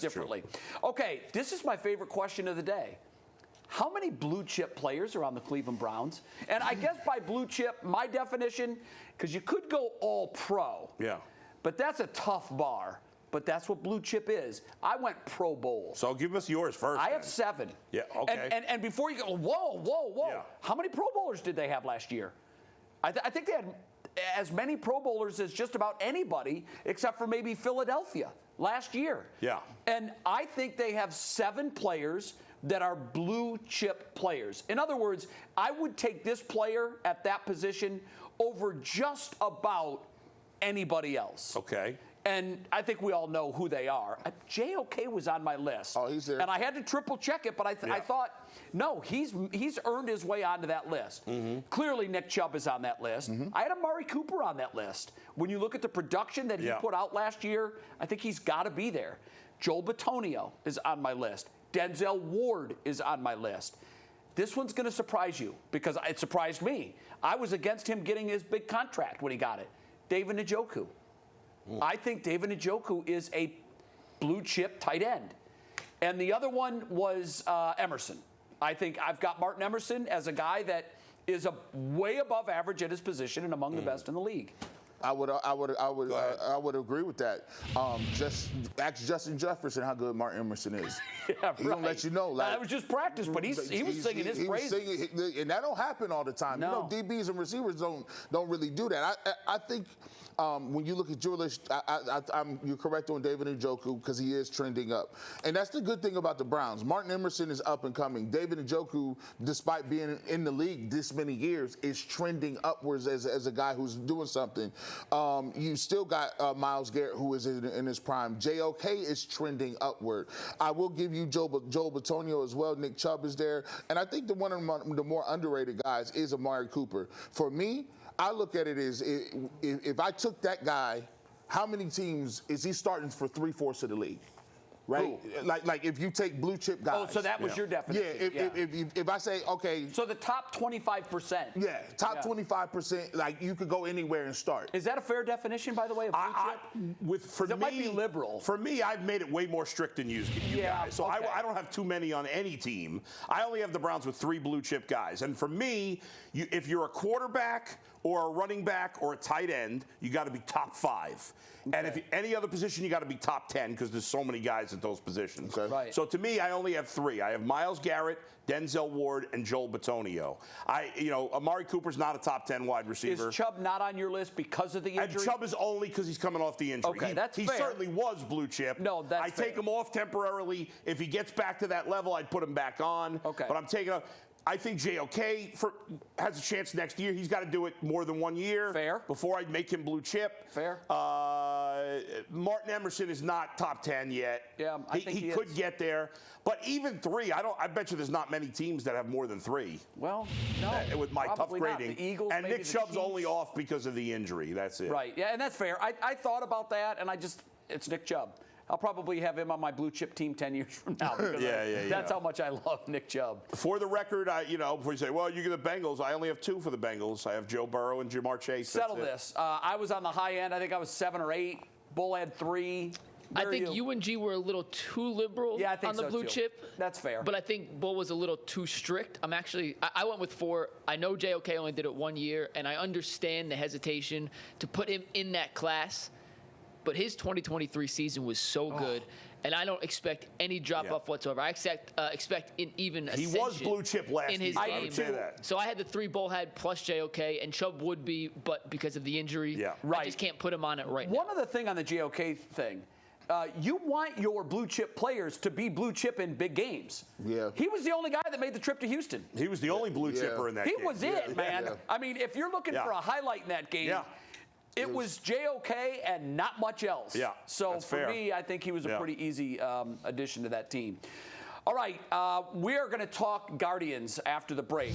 differently. True. Okay, this is my favorite question of the day. How many blue chip players are on the Cleveland Browns? And I guess by blue chip, my definition, because you could go all pro. Yeah. But that's a tough bar. But that's what blue chip is. I went Pro Bowl. So give us yours first. I have 7. Yeah, okay. And before you go, whoa. Yeah. How many Pro Bowlers did they have last year? I think they had as many Pro Bowlers as just about anybody, except for maybe Philadelphia last year. Yeah. And I think they have 7 players that are blue chip players. In other words, I would take this player at that position over just about anybody else. Okay. And I think we all know who they are. JOK was on my list. Oh, he's there. And I had to triple check it, but I thought, no, he's earned his way onto that list. Mm-hmm. Clearly, Nick Chubb is on that list. Mm-hmm. I had Amari Cooper on that list. When you look at the production that he put out last year, I think he's got to be there. Joel Bitonio is on my list. Denzel Ward is on my list. This one's going to surprise you because it surprised me. I was against him getting his big contract when he got it. David Njoku. I think David Njoku is a blue chip tight end. And the other one was Emerson. I think I've got Martin Emerson as a guy that is way above average at his position and among the best in the league. I would agree with that. Just ask Justin Jefferson how good Martin Emerson is. He gonna let you know. Like, that was just practice, but he was singing his praises. And that don't happen all the time. No. You know, DBs and receivers don't really do that. I think when you look at your list, you're correct on David Njoku because he is trending up, and that's the good thing about the Browns. Martin Emerson is up and coming. David Njoku, despite being in the league this many years, is trending upwards as a guy who's doing something. You still got Myles Garrett, who is in his prime. JOK is trending upward. I will give you Joel Bitonio as well. Nick Chubb is there. And I think one of the more underrated guys is Amari Cooper. For me, I look at it as if I took that guy, how many teams is he starting for 3/4 of the league? Right, like if you take blue chip guys. Oh, so that was your definition. Yeah, if I say okay. So the top 25%. Yeah, top 25%. Like you could go anywhere and start. Is that a fair definition, by the way, of blue chip? It might be liberal. For me, I've made it way more strict than you guys. So I don't have too many on any team. I only have the Browns with 3 blue chip guys. And for me, if you're a quarterback or a running back or a tight end, you got to be top 5. Okay. And if any other position, you got to be top 10 because there's so many guys at those positions. Okay. Right. So to me, I only have 3. I have Myles Garrett, Denzel Ward, and Joel Bitonio. Amari Cooper's not a top 10 wide receiver. Is Chubb not on your list because of the injury? And Chubb is only because he's coming off the injury. Okay, that's fair. He certainly was blue chip. No, that's fair. I take him off temporarily. If he gets back to that level, I'd put him back on. Okay. But I think JOK has a chance next year. He's got to do it more than 1 year. Fair. Before I'd make him blue chip. Fair. Martin Emerson is not top 10 yet. Yeah, I think he could get there. But even 3, I bet you there's not many teams that have more than 3. Well, no. With my tough grading. Not. The Eagles, and maybe Nick Chubb's Chiefs. only off because of the injury. That's it. Right. Yeah, and that's fair. I thought about that, and it's Nick Chubb. I'll probably have him on my blue chip team 10 years from now. That's how much I love Nick Chubb. For the record, before you say, well, you get the Bengals, I only have 2 for the Bengals. I have Joe Burrow and Jamar Chase. Settle this. I was on the high end. I think I was 7 or 8. Bull had 3. I think UNG were a little too liberal on the blue chip. That's fair. But I think Bull was a little too strict. I went with 4. I know JOK only did it 1 year, and I understand the hesitation to put him in that class. But his 2023 season was so good, and I don't expect any drop-off whatsoever. I expect even ascension. He was blue chip last in his game. game. I would say that. So I had the 3 Bullhead plus JOK, and Chubb would be, but because of the injury, I just can't put him on it right now. One other thing on the JOK thing. You want your blue chip players to be blue chip in big games. Yeah. He was the only guy that made the trip to Houston. He was the only blue chipper in that game. He was it, man. Yeah. I mean, if you're looking for a highlight in that game, it was JOK and not much else. Yeah, so for me, I think he was a pretty easy addition to that team. All right, we are going to talk Guardians after the break.